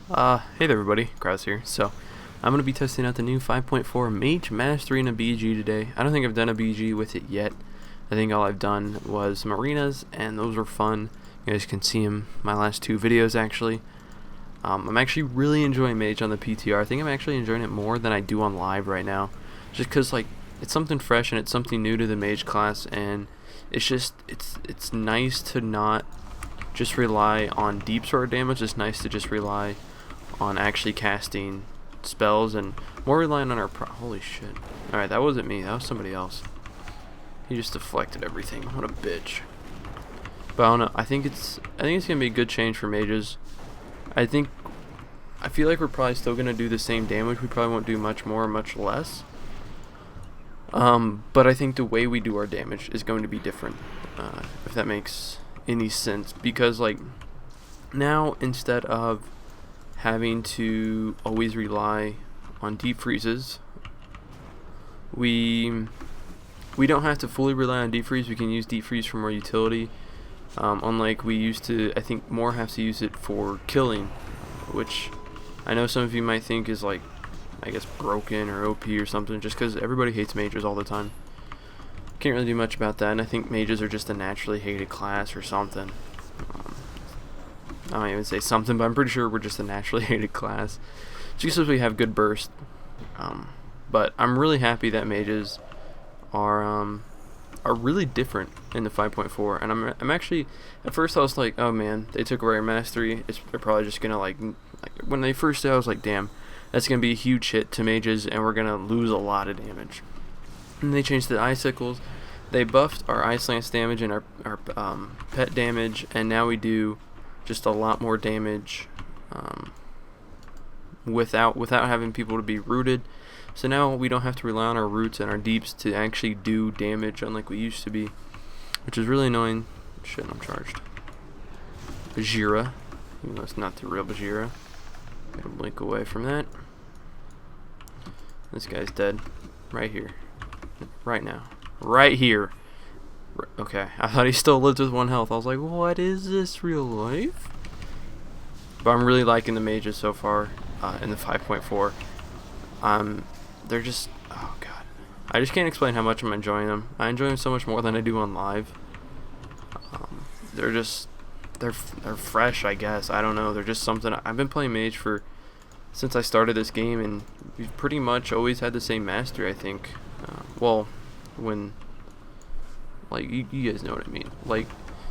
Hey there everybody, Kryoz here. So, I'm going to be testing out the new 5.4 Mage Mastery in a BG today. I don't think I've done a BG with it yet. I think all I've done was some arenas, and those were fun. You guys can see them, my last two videos actually. I'm actually really enjoying Mage on the PTR. I think I'm actually enjoying it more than I do on live right now. Just because, like, it's something fresh and it's something new to the Mage class, and it's nice to not just rely on deep sword damage. It's nice to just rely on actually casting spells and more relying on our holy shit. Alright, that wasn't me, that was somebody else. He just deflected everything. What a bitch. But I don't know, I think it's gonna be a good change for mages. I feel like we're probably still gonna do the same damage. We probably won't do much more or much less. But I think the way we do our damage is going to be different. If that makes any sense. Because, like, now instead of having to always rely on deep freezes, we don't have to fully rely on deep freeze. We can use deep freeze for more utility, unlike we used to. I think more have to use it for killing, which I know some of you might think is, like, I guess broken or OP or something, just because everybody hates mages all the time. Can't really do much about that, and I think mages are just a naturally hated class or something. I don't even say something, but I'm pretty sure we're just a naturally hated class, just because we have good burst. But I'm really happy that mages are really different in the 5.4, and I'm actually, at first I was like, oh man, they took away our mastery. They're probably just gonna like when they first did, I was like, damn, that's gonna be a huge hit to mages, and we're gonna lose a lot of damage. And they changed the icicles. They buffed our ice lance damage and our pet damage, and now we do just a lot more damage without having people to be rooted. So now we don't have to rely on our roots and our deeps to actually do damage unlike we used to be, which is really annoying. Shit, I'm charged. Bajira, even though it's not the real Bajira. Gotta blink away from that. This guy's dead right here, right now, right here. Okay, I thought he still lived with 1 health. I was like, what is this, real life? But I'm really liking the mages so far in the 5.4. They're just, oh god, I just can't explain how much I'm enjoying them. I enjoy them so much more than I do on live. They're fresh, I guess. I don't know. They're just something. I've been playing Mage since I started this game, and we've pretty much always had the same mastery, I think. Well, when, like, you guys know what I mean. Like,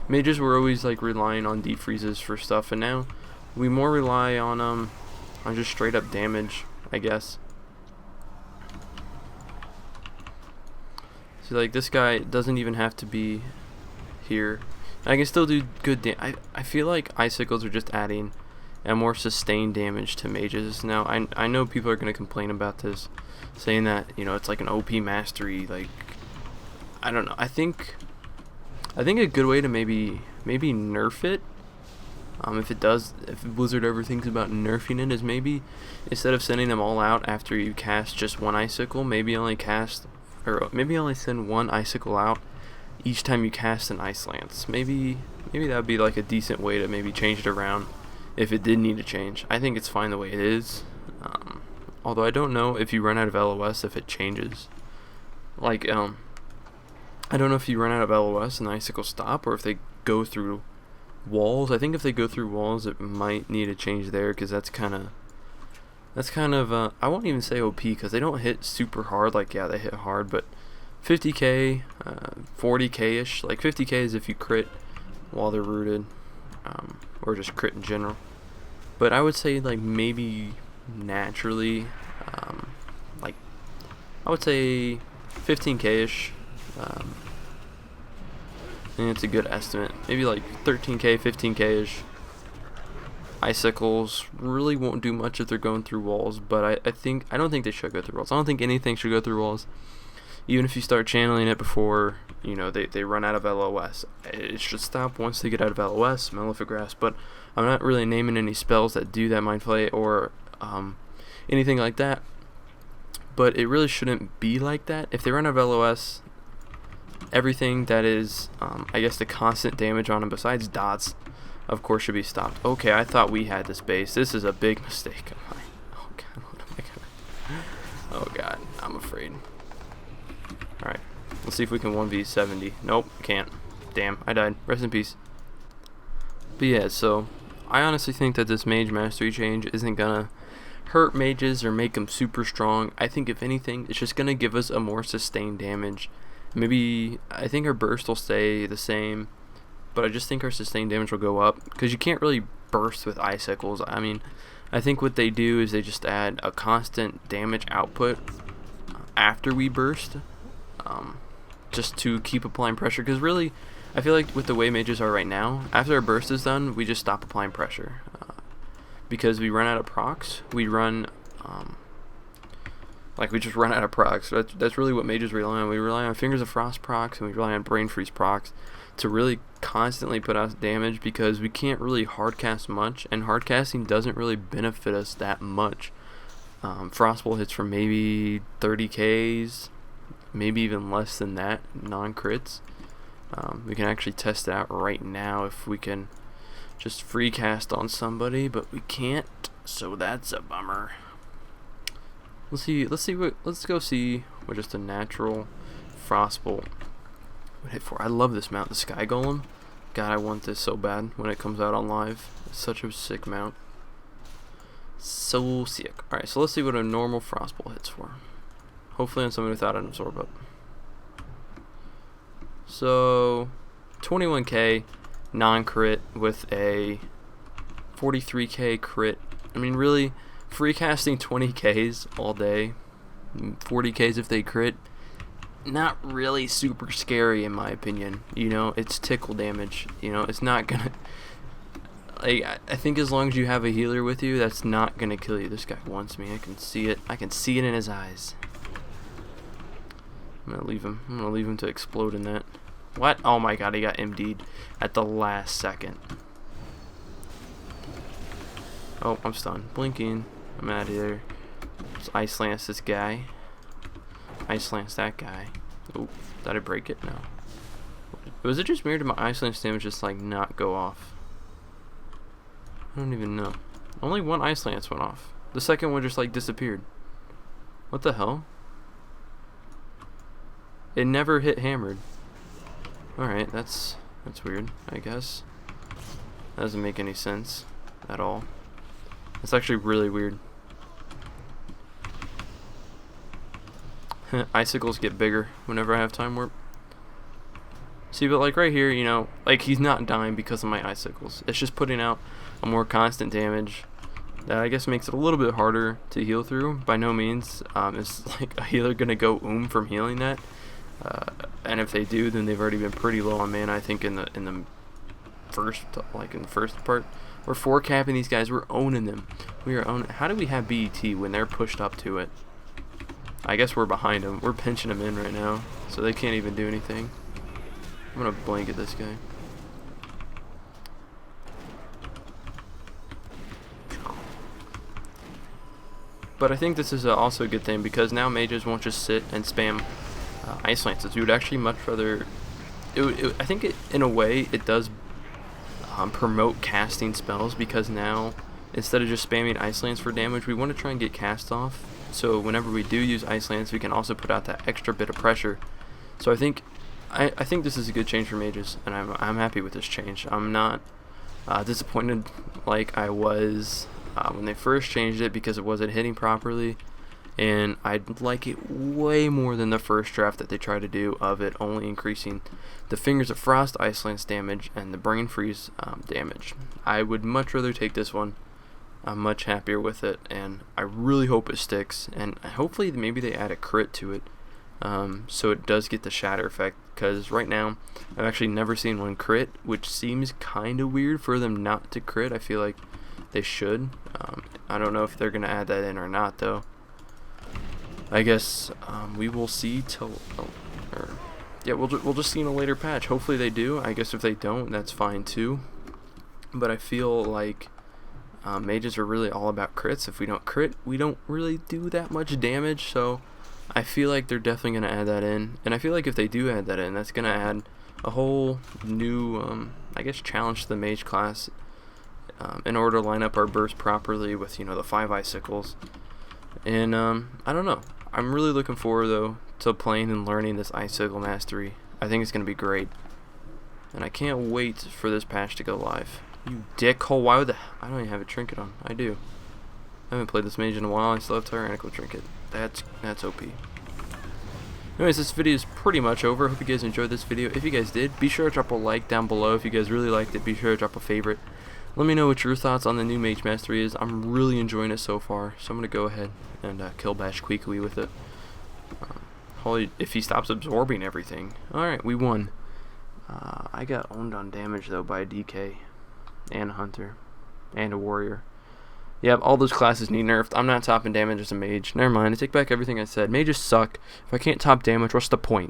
mages were always, like, relying on deep freezes for stuff, and now we more rely on just straight up damage, I guess. See, like, this guy doesn't even have to be here. I can still do good damage. I feel like icicles are just adding a more sustained damage to mages. Now, I know people are going to complain about this, saying that, you know, it's like an OP mastery. Like, I don't know. I think a good way to maybe nerf it, if Blizzard ever thinks about nerfing it, is maybe instead of sending them all out after you cast just one icicle, maybe only send one icicle out each time you cast an ice lance. Maybe that would be like a decent way to maybe change it around if it did need to change. I think it's fine the way it is. Although I don't know if you run out of LOS if it changes. Like, I don't know if you run out of LOS and the icicles stop, or if they go through walls. I think if they go through walls, it might need a change there, because that's kind of I won't even say OP, because they don't hit super hard. Like, yeah, they hit hard, but 50k, 40k ish. Like 50k is if you crit while they're rooted, or just crit in general. But I would say, like, maybe naturally, like, I would say 15k ish. I think it's a good estimate. Maybe like 13k, 15k ish. Icicles really won't do much if they're going through walls, but I don't think they should go through walls. I don't think anything should go through walls. Even if you start channeling it before, you know, they run out of LOS. It should stop once they get out of LOS, Malefic Grasp. But I'm not really naming any spells that do that Mind Flay or anything like that. But it really shouldn't be like that. If they run out of LOS, everything that is, I guess, the constant damage on them besides dots, of course, should be stopped. Okay, I thought we had this base. This is a big mistake. Oh god, what am I gonna... Oh god, I'm afraid. Alright, let's see if we can 1v70. Nope, can't. Damn, I died. Rest in peace. But yeah, so I honestly think that this mage mastery change isn't gonna hurt mages or make them super strong. I think if anything, it's just gonna give us a more sustained damage. Maybe, I think our burst will stay the same, but I just think our sustained damage will go up, because you can't really burst with icicles. I mean, I think what they do is they just add a constant damage output after we burst, just to keep applying pressure, because really, I feel like with the way mages are right now, after our burst is done, we just stop applying pressure. Because we run out of procs, we run, we just run out of procs. So that's really what mages rely on. We rely on Fingers of Frost procs, and we rely on Brain Freeze procs to really constantly put out damage, because we can't really hardcast much, and hardcasting doesn't really benefit us that much. Frostbolt hits for maybe 30Ks, maybe even less than that, non-crits. We can actually test it out right now if we can just free cast on somebody, but we can't, so that's a bummer. Let's go see what just a natural Frostbolt would hit for. I love this mount, the Sky Golem. God, I want this so bad when it comes out on live. It's such a sick mount. So sick. Alright, so let's see what a normal Frostbolt hits for. Hopefully on somebody without an absorb up. So 21k non-crit with a 43k crit. I mean, really, free casting 20ks all day, 40ks if they crit, not really super scary in my opinion. You know, it's tickle damage. You know, it's not gonna, like, I think as long as you have a healer with you, that's not gonna kill you. This guy wants me. I can see it. I can see it in his eyes. I'm gonna leave him to explode in that. What? Oh my god, he got MD'd at the last second. Oh, I'm stunned. Blinking. I'm out of here. Let's Ice Lance this guy. Ice Lance that guy. Oh, did I break it? No. Was it just weird to my Ice Lance damage just like not go off? I don't even know. Only one Ice Lance went off. The second one just like disappeared. What the hell? It never hit hammered. Alright, that's weird, I guess. That doesn't make any sense at all. It's actually really weird. Icicles get bigger whenever I have time warp. See, but like right here, you know, like he's not dying because of my icicles. It's just putting out a more constant damage that I guess makes it a little bit harder to heal through. By no means is like a healer gonna go from healing that. And if they do, then they've already been pretty low on mana. I think in the first part, we're 4-capping these guys. We're owning them. We are owning. How do we have BET when they're pushed up to it? I guess we're behind them. We're pinching them in right now, so they can't even do anything. I'm gonna blanket this guy. But I think this is also a good thing, because now mages won't just sit and spam Ice Lances. We would actually much rather... I think in a way it does promote casting spells, because now instead of just spamming Ice Lance for damage, we want to try and get cast off. So whenever we do use Ice Lance, we can also put out that extra bit of pressure. So I think this is a good change for mages, and I'm happy with this change. I'm not disappointed like I was when they first changed it, because it wasn't hitting properly. And I'd like it way more than the first draft that they tried to do of it only increasing the Fingers of Frost Ice Lance damage and the Brain Freeze damage. I would much rather take this one. I'm much happier with it, and I really hope it sticks, and hopefully maybe they add a crit to it, so it does get the shatter effect, because right now I've actually never seen one crit, which seems kind of weird for them not to crit. I feel like they should. I don't know if they're going to add that in or not, though. I guess we will see we'll just see in a later patch. Hopefully they do. I guess if they don't, that's fine too. But I feel like mages are really all about crits. If we don't crit, we don't really do that much damage. So I feel like they're definitely going to add that in. And I feel like if they do add that in, that's going to add a whole new I guess, challenge the Mage class in order to line up our burst properly with, the 5 icicles. And I don't know. I'm really looking forward, though, to playing and learning this icicle mastery. I think it's going to be great. And I can't wait for this patch to go live. You dickhole, why would the... I don't even have a trinket on. I do. I haven't played this mage in a while. I still have Tyrannical trinket. That's OP. Anyways, this video is pretty much over. I hope you guys enjoyed this video. If you guys did, be sure to drop a like down below. If you guys really liked it, be sure to drop a favorite. Let me know what your thoughts on the new Mage Mastery is. I'm really enjoying it so far, so I'm going to go ahead and kill Bash Queequeg with it. Holy, if he stops absorbing everything. Alright, we won. I got owned on damage, though, by a DK and a Hunter and a Warrior. Yep, all those classes need nerfed. I'm not topping damage as a Mage. Never mind, I take back everything I said. Mages suck. If I can't top damage, what's the point?